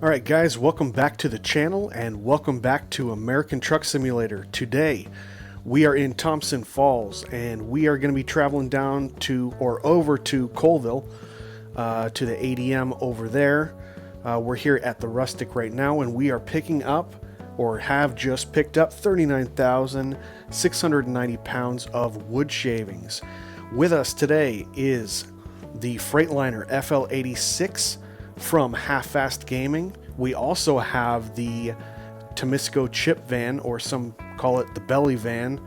Alright guys, welcome back to the channel and welcome back to American Truck Simulator. Today we are in Thompson Falls and we are going to be traveling down to or over to Colville to the ADM over there. We're here at the Rustic right now and we are picking up or have just picked up 39,690 pounds of wood shavings. With us today is the Freightliner FL86 from HatreyuGaming. We also have the Temisko Chip van, or some call it the belly van,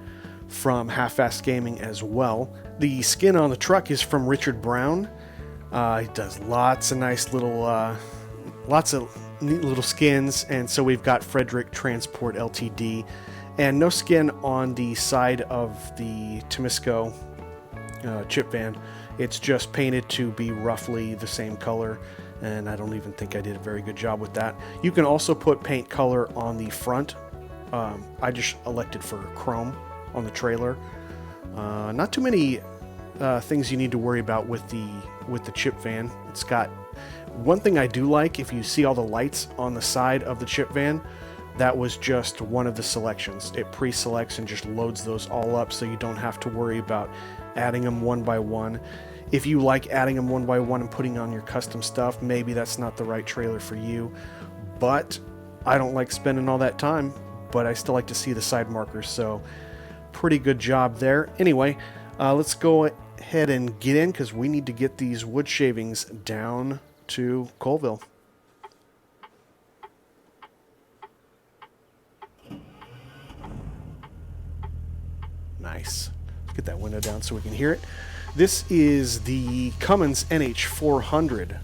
from HatreyuGaming as well. The skin on the truck is from Richard Brown. He does lots of nice little, lots of neat little skins, and so we've got Frederick Transport Ltd. And no skin on the side of the Temisko Chip van. It's just painted to be roughly the same color, and I don't even think I did a very good job with that. You can also put paint color on the front. I just elected for chrome on the trailer. Not too many things you need to worry about with the chip van. It's got one thing I do like. If you see all the lights on the side of the chip van, that was just one of the selections. It pre-selects and just loads those all up, so you don't have to worry about adding them one by one. If you like adding them one by one and putting on your custom stuff, maybe that's not the right trailer for you. But I don't like spending all that time, but I still like to see the side markers, so pretty good job there. Anyway, let's go ahead and get in because we need to get these wood shavings down to Colville. Nice. Let's get that window down so we can hear it. This is the Cummins NH 400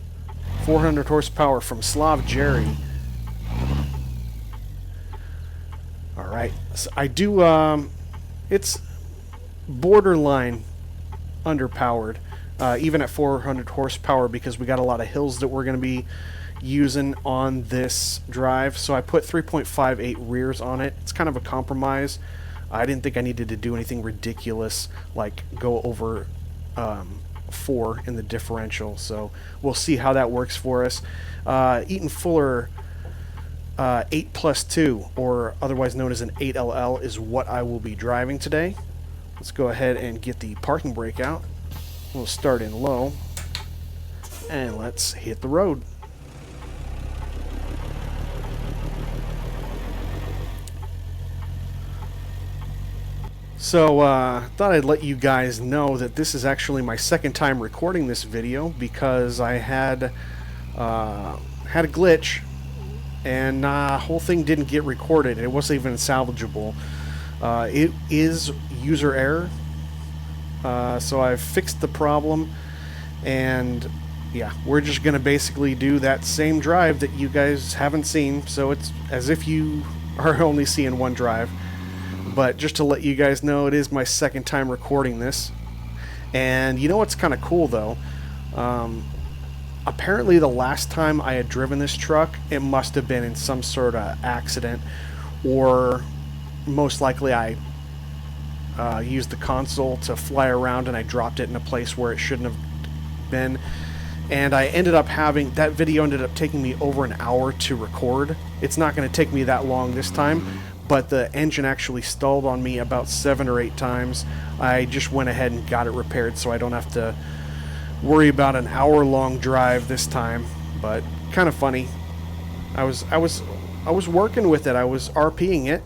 horsepower from Slav Jerry. Alright, so I do, it's borderline underpowered, even at 400 horsepower, because we got a lot of hills that we're going to be using on this drive. So I put 3.58 rears on it. It's kind of a compromise. I didn't think I needed to do anything ridiculous like go over 4 in the differential, so we'll see how that works for us. Eaton Fuller 8+2, or otherwise known as an 8LL, is what I will be driving today. Let's go ahead and get the parking brake out. We'll start in low and let's hit the road. So, thought I'd let you guys know that this is actually my second time recording this video because I had a glitch and whole thing didn't get recorded. It wasn't even salvageable. It is user error. So I've fixed the problem, and yeah, we're just going to basically do that same drive that you guys haven't seen. So it's as if you are only seeing one drive. But just to let you guys know, it is my second time recording this. And you know what's kind of cool though? Apparently the last time I had driven this truck, it must have been in some sort of accident, or most likely I used the console to fly around and I dropped it in a place where it shouldn't have been. And I ended up having, that video ended up taking me over an hour to record. It's not going to take me that long this time. But the engine actually stalled on me about 7 or 8 times. I just went ahead and got it repaired so I don't have to worry about an hour-long drive this time. But kind of funny. I was working with it. I was RPing it,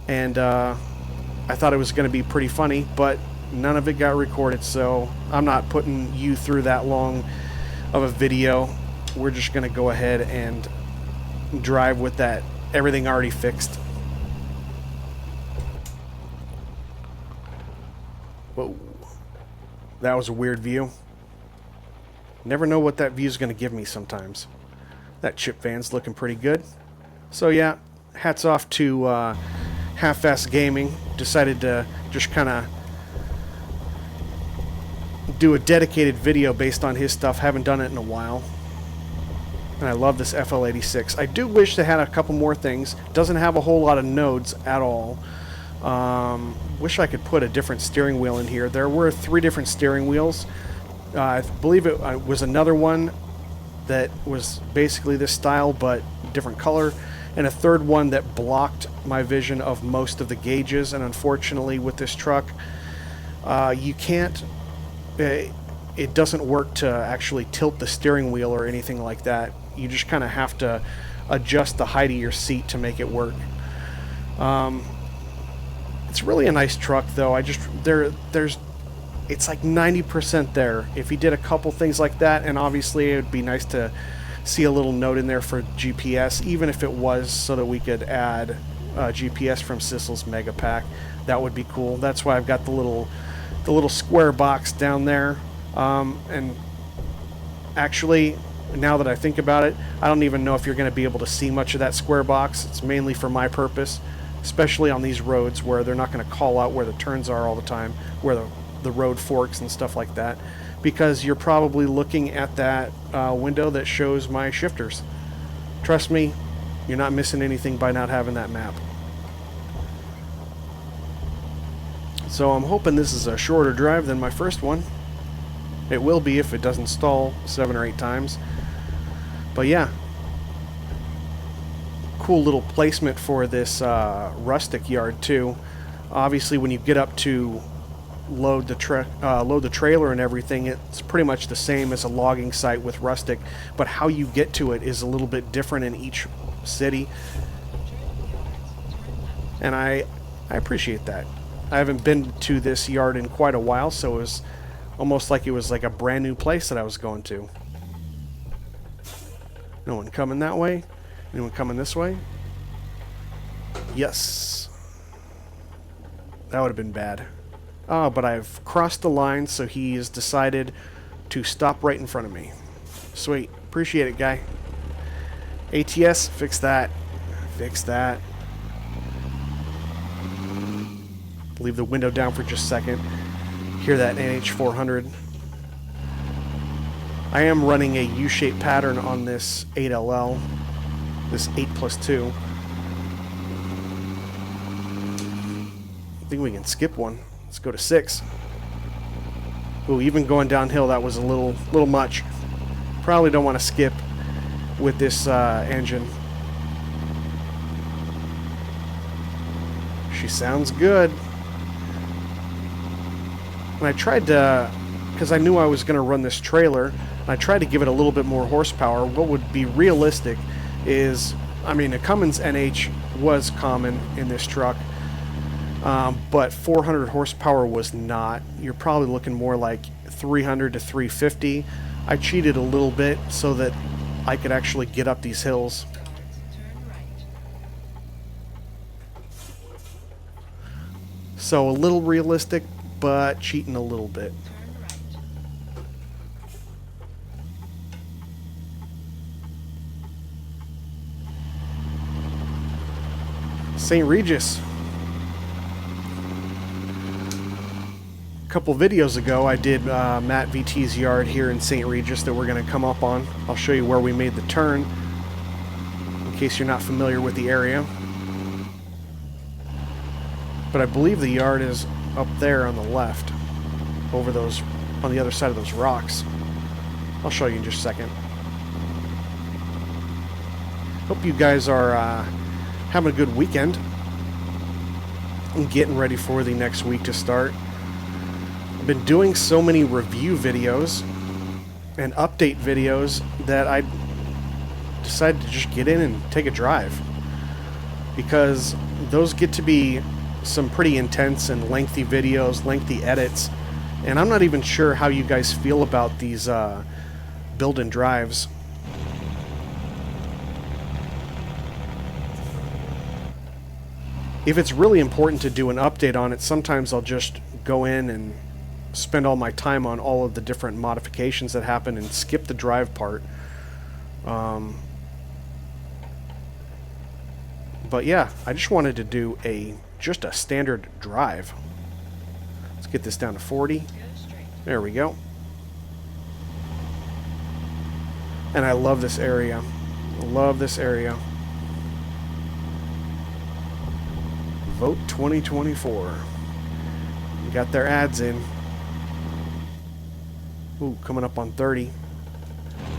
and I thought it was going to be pretty funny, but none of it got recorded. So I'm not putting you through that long of a video. We're just going to go ahead and drive with that. Everything already fixed. Whoa. That was a weird view. Never know what that view is going to give me sometimes. That chip van's looking pretty good. So yeah, hats off to HatreyuGaming. Decided to just kind of do a dedicated video based on his stuff. Haven't done it in a while. And I love this FL86. I do wish they had a couple more things. Doesn't have a whole lot of nodes at all. Wish I could put a different steering wheel in here. There were 3 different steering wheels. I believe it was another one that was basically this style but different color, and a third one that blocked my vision of most of the gauges. And unfortunately with this truck, you can't, it doesn't work to actually tilt the steering wheel or anything like that. You just kind of have to adjust the height of your seat to make it work. It's really a nice truck though. It's like 90% there. If he did a couple things like that, and obviously it would be nice to see a little note in there for GPS, even if it was so that we could add GPS from Sissel's Mega Pack. That would be cool. That's why I've got the little square box down there. And actually, now that I think about it, I don't even know if you're going to be able to see much of that square box. It's mainly for my purpose, especially on these roads where they're not going to call out where the turns are all the time, where the road forks and stuff like that, because you're probably looking at that window that shows my shifters. Trust me, you're not missing anything by not having that map. So I'm hoping this is a shorter drive than my first one. It will be if it doesn't stall 7 or 8 times. But yeah, cool little placement for this rustic yard too. Obviously when you get up to load the trailer and everything, it's pretty much the same as a logging site with rustic, but how you get to it is a little bit different in each city, and I appreciate that. I haven't been to this yard in quite a while, so it was almost like it was like a brand new place that I was going to. No one coming that way? Anyone coming this way? Yes. That would have been bad. Oh, but I've crossed the line, so he has decided to stop right in front of me. Sweet. Appreciate it, guy. ATS, fix that. Fix that. Leave the window down for just a second. Hear that NH 400. I am running a U-shaped pattern on this 8LL. This 8+2. I think we can skip one. Let's go to 6. Ooh, even going downhill, that was a little much. Probably don't want to skip with this engine. She sounds good. And I tried to, because I knew I was going to run this trailer, and I tried to give it a little bit more horsepower. What would be realistic is, I mean, a Cummins NH was common in this truck. But 400 horsepower was not. You're probably looking more like 300 to 350. I cheated a little bit so that I could actually get up these hills. So a little realistic, but cheating a little bit. St. Regis. A couple videos ago I did Matt VT's yard here in St. Regis that we're going to come up on. I'll show you where we made the turn in case you're not familiar with the area. But I believe the yard is up there on the left, over those, on the other side of those rocks. I'll show you in just a second. Hope you guys are having a good weekend and getting ready for the next week to start. I've been doing so many review videos and update videos that I decided to just get in and take a drive, because those get to be some pretty intense and lengthy videos, lengthy edits, and I'm not even sure how you guys feel about these build-in drives. If it's really important to do an update on it, sometimes I'll just go in and spend all my time on all of the different modifications that happen and skip the drive part. But yeah, I just wanted to do just a standard drive. Let's get this down to 40. There we go. And I love this area. I love this area. Vote 2024. Got their ads in. Ooh, coming up on 30.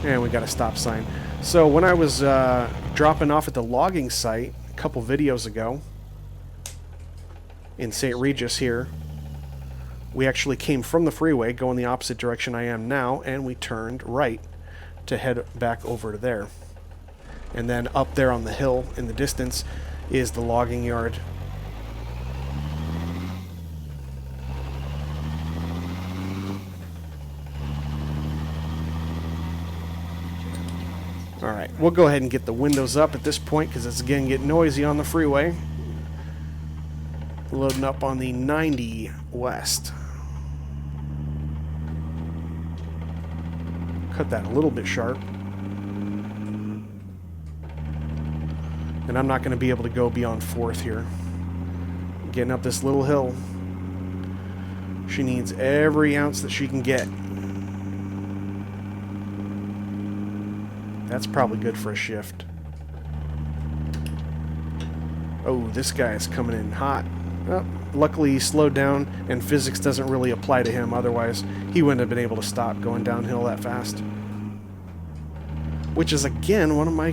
And we got a stop sign. So when I was dropping off at the logging site a couple videos ago in St. Regis here, we actually came from the freeway going the opposite direction I am now, and we turned right to head back over to there. And then up there on the hill in the distance is the logging yard. Alright, we'll go ahead and get the windows up at this point because it's again getting noisy on the freeway. Loading up on the 90 west. Cut that a little bit sharp. And I'm not going to be able to go beyond 4th here. Getting up this little hill. She needs every ounce that she can get. That's probably good for a shift. Oh, this guy is coming in hot. Oh, luckily he slowed down and physics doesn't really apply to him, otherwise he wouldn't have been able to stop going downhill that fast. Which is again one of my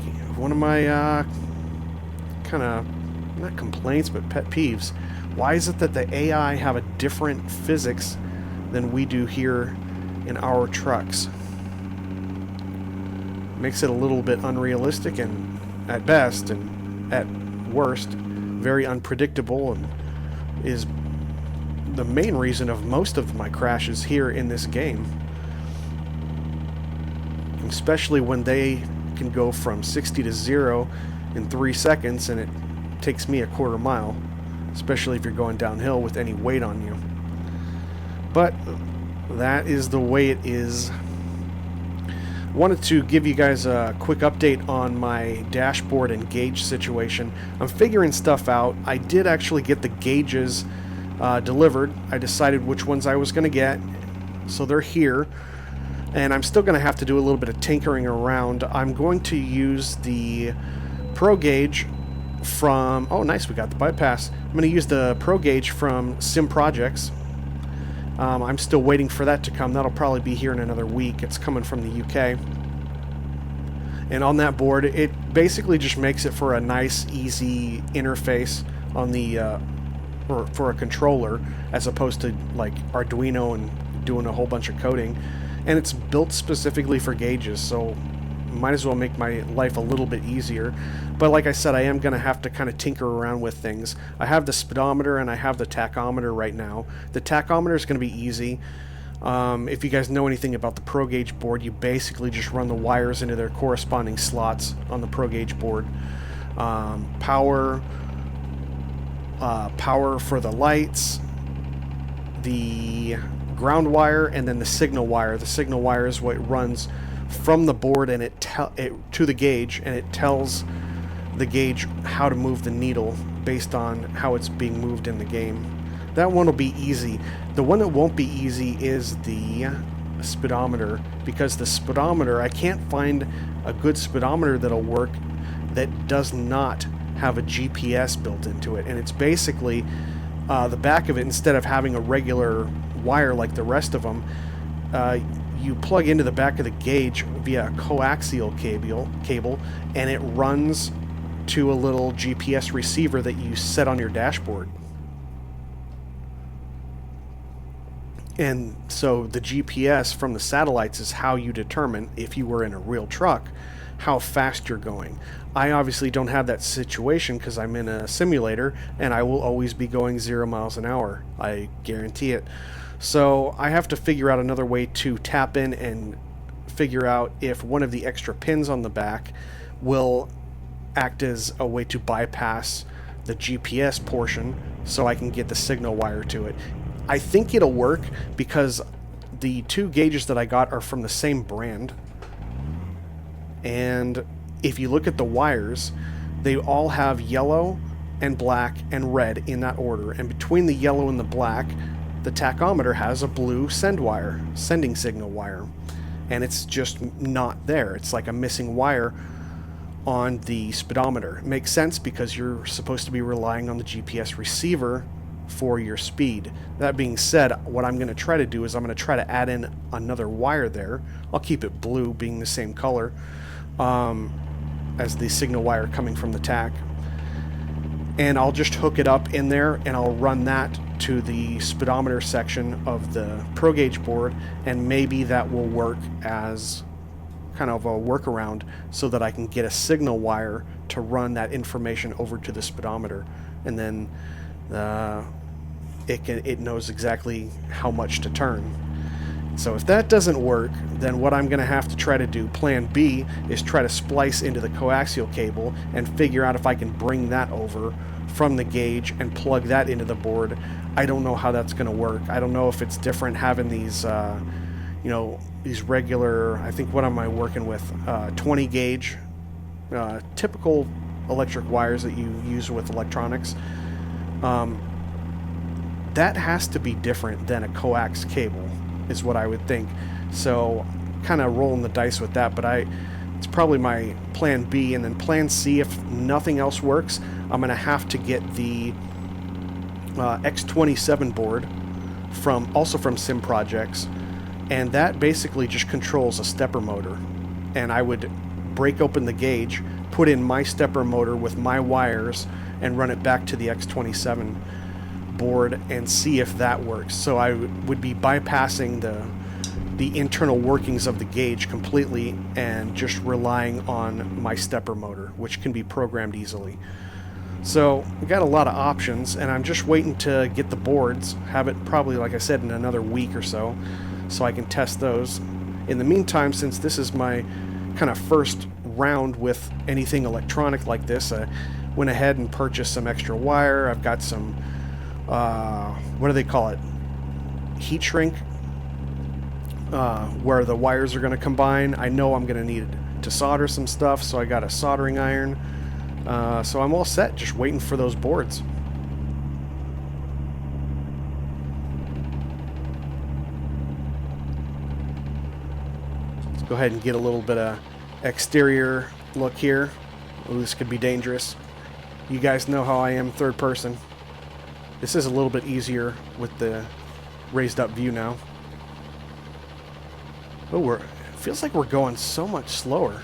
kind of, not complaints, but pet peeves. Why is it that the AI have a different physics than we do here in our trucks? Makes it a little bit unrealistic and at best and at worst very unpredictable, and is the main reason of most of my crashes here in this game. Especially when they can go from 60 to 0 in 3 seconds and it takes me a quarter mile, especially if you're going downhill with any weight on you. But that is the way it is. Wanted to give you guys a quick update on my dashboard and gauge situation. I'm figuring stuff out. I did actually get the gauges delivered. I decided which ones I was going to get, so they're here. And I'm still going to have to do a little bit of tinkering around. I'm going to use the Pro Gauge from... Oh, nice, we got the bypass. I'm going to use the Pro Gauge from Sim Projects. I'm still waiting for that to come. That'll probably be here in another week. It's coming from the UK. And on that board, it basically just makes it for a nice, easy interface on the for a controller, as opposed to like Arduino and doing a whole bunch of coding. And it's built specifically for gauges, so might as well make my life a little bit easier. But like I said, I am going to have to kind of tinker around with things. I have the speedometer and I have the tachometer right now. The tachometer is going to be easy. If you guys know anything about the Pro Gauge board, you basically just run the wires into their corresponding slots on the Pro Gauge board. Power for the lights, the ground wire, and then the signal wire. The signal wire is what runs from the board and it to the gauge, and it tells the gauge how to move the needle based on how it's being moved in the game. That one will be easy. The one that won't be easy is the speedometer, because the speedometer, I can't find a good speedometer that'll work that does not have a GPS built into it. And it's basically the back of it, instead of having a regular wire like the rest of them, you plug into the back of the gauge via a coaxial cable, and it runs to a little GPS receiver that you set on your dashboard. And so the GPS from the satellites is how you determine, if you were in a real truck, how fast you're going. I obviously don't have that situation because I'm in a simulator and I will always be going 0 miles an hour. I guarantee it. So I have to figure out another way to tap in and figure out if one of the extra pins on the back will act as a way to bypass the GPS portion so I can get the signal wire to it. I think it'll work because the two gauges that I got are from the same brand. And if you look at the wires, they all have yellow and black and red in that order. And between the yellow and the black, the tachometer has a blue sending signal wire. And it's just not there. It's like a missing wire on the speedometer. It makes sense because you're supposed to be relying on the GPS receiver for your speed. That being said, what I'm going to try to do is I'm going to try to add in another wire there. I'll keep it blue, being the same color as the signal wire coming from the tach. And I'll just hook it up in there, and I'll run that to the speedometer section of the Pro Gauge board, and maybe that will work as kind of a workaround so that I can get a signal wire to run that information over to the speedometer, and then it knows exactly how much to turn. So if that doesn't work, then what I'm going to have to try to do, plan B, is try to splice into the coaxial cable and figure out if I can bring that over from the gauge and plug that into the board. I don't know how that's going to work. I don't know if it's different having these, you know, these regular, I think, what am I working with? 20 gauge, typical electric wires that you use with electronics. That has to be different than a coax cable, is what I would think. So kind of rolling the dice with that, but it's probably my plan B. And then plan C, if nothing else works, I'm going to have to get the X27 board also from Sim Projects, and that basically just controls a stepper motor. And I would break open the gauge, put in my stepper motor with my wires, and run it back to the X27 board and see if that works. So I would be bypassing the internal workings of the gauge completely and just relying on my stepper motor, which can be programmed easily. So we got a lot of options, and I'm just waiting to get the boards, have it probably, like I said, in another week or so I can test those. In the meantime, since this is my kind of first round with anything electronic like this, I went ahead and purchased some extra wire. I've got some what do they call it, heat shrink, where the wires are going to combine. I know I'm going to need to solder some stuff, so I got a soldering iron. So I'm all set, just waiting for those boards. Let's go ahead and get a little bit of exterior look here. Ooh, this could be dangerous. You guys know how I am third person. This is a little bit easier with the raised up view now. Oh, it feels like we're going so much slower.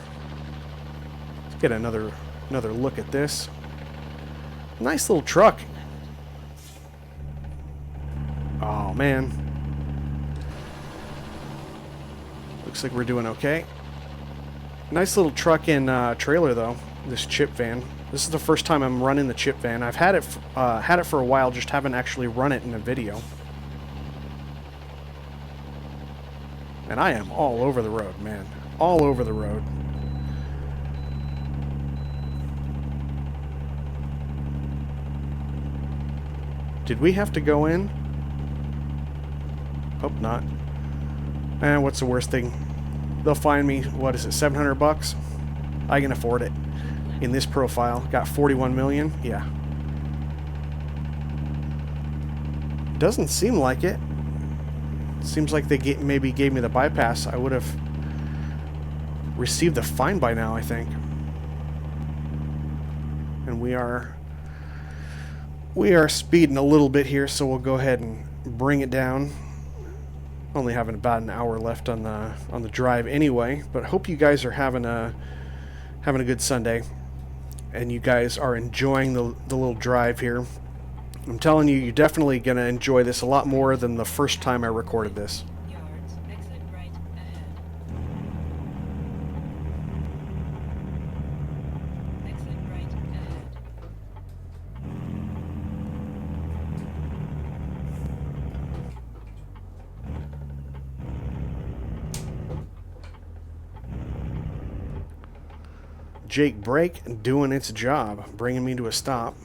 Let's get another look at this. Nice little truck. Oh man. Looks like we're doing okay. Nice little truck and trailer though, this chip van. This is the first time I'm running the chip van. I've had it for a while, just haven't actually run it in a video. And I am all over the road, man. All over the road. Did we have to go in? Hope not. And what's the worst thing? They'll find me, what is it, 700 bucks? I can afford it. In this profile, got 41 million. Yeah. Doesn't seem like it. Seems like they maybe gave me the bypass. I would have received the fine by now, I think. And we are speeding a little bit here, so we'll go ahead and bring it down. Only having about an hour left on the drive anyway, but hope you guys are having a good Sunday, and you guys are enjoying the little drive here. I'm telling you, you're definitely going to enjoy this a lot more than the first time I recorded this. Yards, exit right ahead. Exit right ahead. Jake brake doing its job, bringing me to a stop.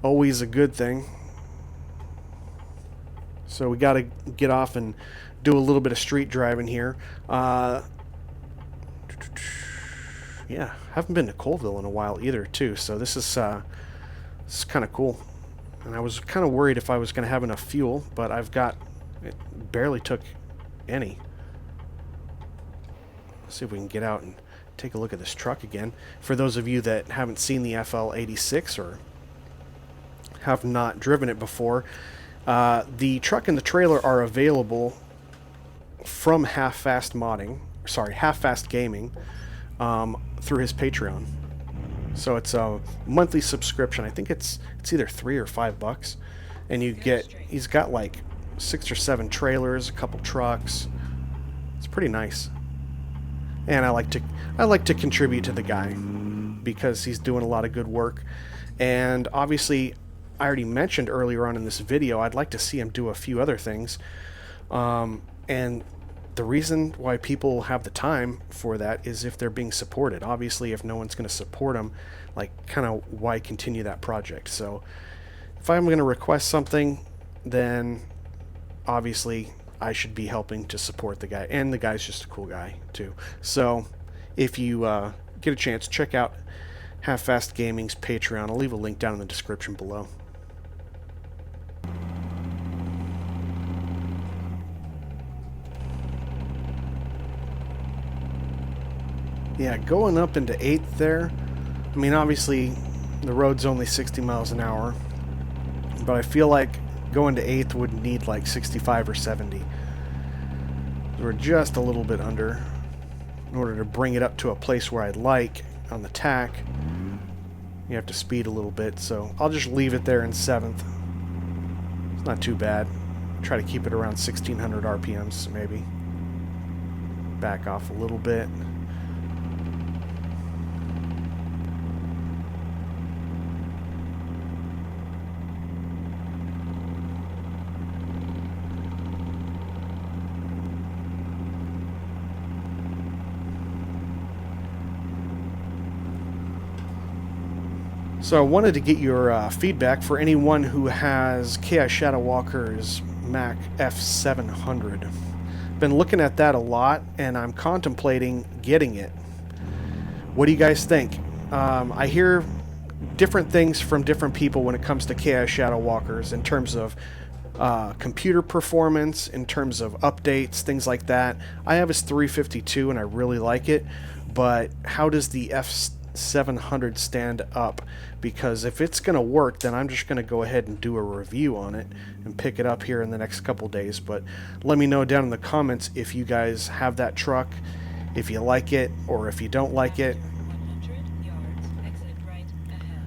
Always a good thing. So we got to get off and do a little bit of street driving here. Yeah, haven't been to Colville in a while either, too. So this is kind of cool. And I was kind of worried if I was going to have enough fuel, but it barely took any. Let's see if we can get out and take a look at this truck again. For those of you that haven't seen the FL86 or have not driven it before, the truck and the trailer are available from Half-Fast Gaming, through his Patreon. So it's a monthly subscription. I think it's either $3 or $5, and he's got like 6 or 7 trailers, a couple trucks. It's pretty nice. And I like to contribute to the guy because he's doing a lot of good work. And obviously, I already mentioned earlier on in this video, I'd like to see him do a few other things. And the reason why people have the time for that is if they're being supported. Obviously, if no one's going to support them, like, kind of why continue that project? So if I'm going to request something, then obviously I should be helping to support the guy. And the guy's just a cool guy, too. So if you get a chance, check out Half-Fast Gaming's Patreon. I'll leave a link down in the description below. Yeah, going up into 8th there, I mean, obviously the road's only 60 miles an hour, but I feel like going to 8th would need like 65 or 70. We're just a little bit under in order to bring it up to a place where I'd like on the tack. You have to speed a little bit, so I'll just leave it there in 7th. It's not too bad. Try to keep it around 1600 RPMs maybe. Back off a little bit. So I wanted to get your feedback for anyone who has KiShadowalker's Mac F700. Been looking at that a lot, and I'm contemplating getting it. What do you guys think? I hear different things from different people when it comes to KiShadowalkers in terms of computer performance, in terms of updates, things like that. I have his 352 and I really like it, but how does the F700 stand up? Because if it's going to work, then I'm just going to go ahead and do a review on it and pick it up here in the next couple days. But let me know down in the comments if you guys have that truck, if you like it, or if you don't like it. 100 yards, exit right ahead.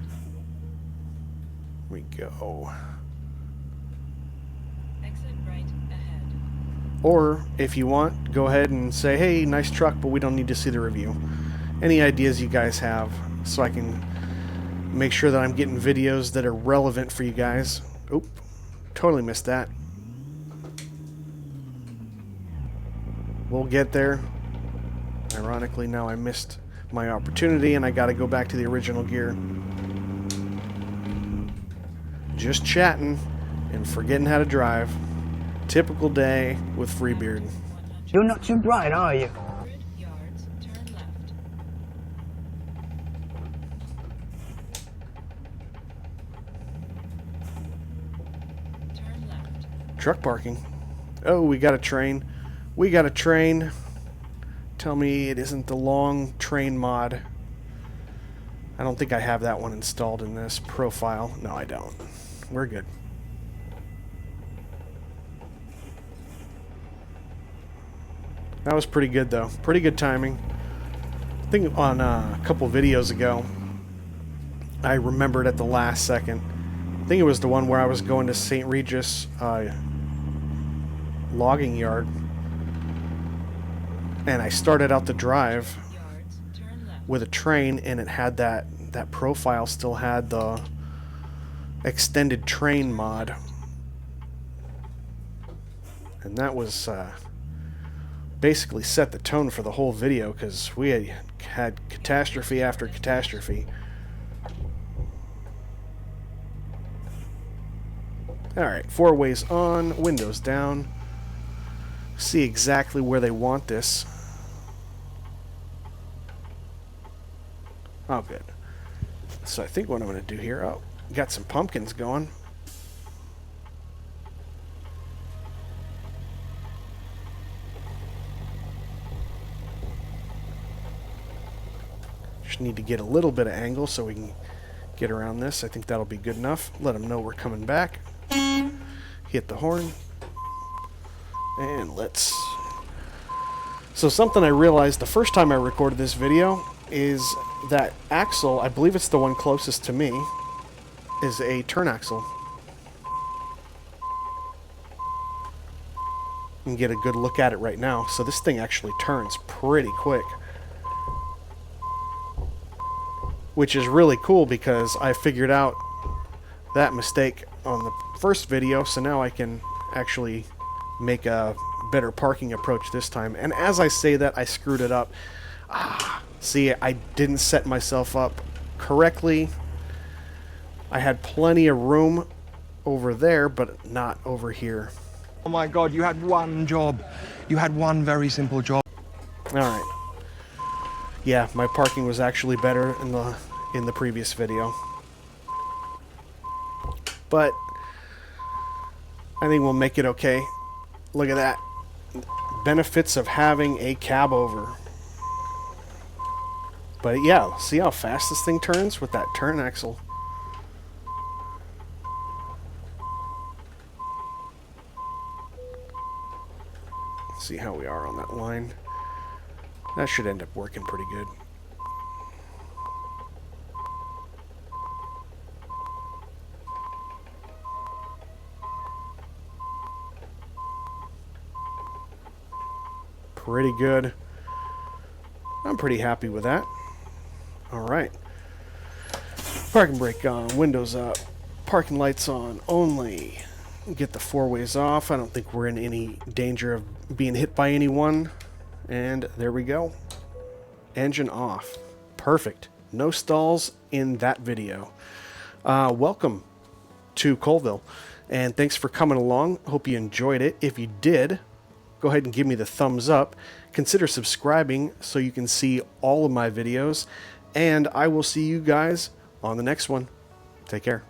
We go. Exit right ahead. Or if you want, go ahead and say, hey, nice truck, but we don't need to see the review. Any ideas you guys have so I can make sure that I'm getting videos that are relevant for you guys. Oop, totally missed that. We'll get there. Ironically, now I missed my opportunity and I gotta go back to the original gear. Just chatting and forgetting how to drive. Typical day with Freebeard. You're not too bright, are you? 100 yards, turn left. Turn left. Truck parking. Oh, we got a train. We got a train. Tell me it isn't the long train mod. I don't think I have that one installed in this profile. No, I don't. We're good. That was pretty good, though. Pretty good timing. I think on a couple videos ago, I remembered at the last second. I think it was the one where I was going to St. Regis logging yard. And I started out the drive Yards, turn left. with a train, and it had that profile still had the extended train mod. And that was basically set the tone for the whole video, because we had catastrophe after catastrophe. Alright, 4 ways on, windows down. See exactly where they want this. Oh, good. So I think what I'm going to do here, oh, got some pumpkins going. Just need to get a little bit of angle so we can get around this. I think that'll be good enough. Let them know we're coming back. Hit the horn. And let's... So something I realized the first time I recorded this video is that axle, I believe it's the one closest to me, is a turn axle. You can get a good look at it right now. So this thing actually turns pretty quick. Which is really cool because I figured out that mistake on the first video, so now I can actually make a better parking approach this time. And as I say that, I screwed it up. See, I didn't set myself up correctly. I had plenty of room over there, but not over here. Oh my God, you had one job. You had one very simple job. Alright. Yeah, my parking was actually better in the previous video. But I think we'll make it okay. Look at that. Benefits of having a cab over. But yeah, see how fast this thing turns with that turn axle. See how we are on that line. That should end up working pretty good. Pretty good. I'm pretty happy with that. Alright. Parking brake on, windows up, parking lights on only. Get the four ways off. I don't think we're in any danger of being hit by anyone. And there we go. Engine off. Perfect. No stalls in that video. Welcome to Colville. And thanks for coming along. Hope you enjoyed it. If you did, go ahead and give me the thumbs up. Consider subscribing so you can see all of my videos. And I will see you guys on the next one. Take care.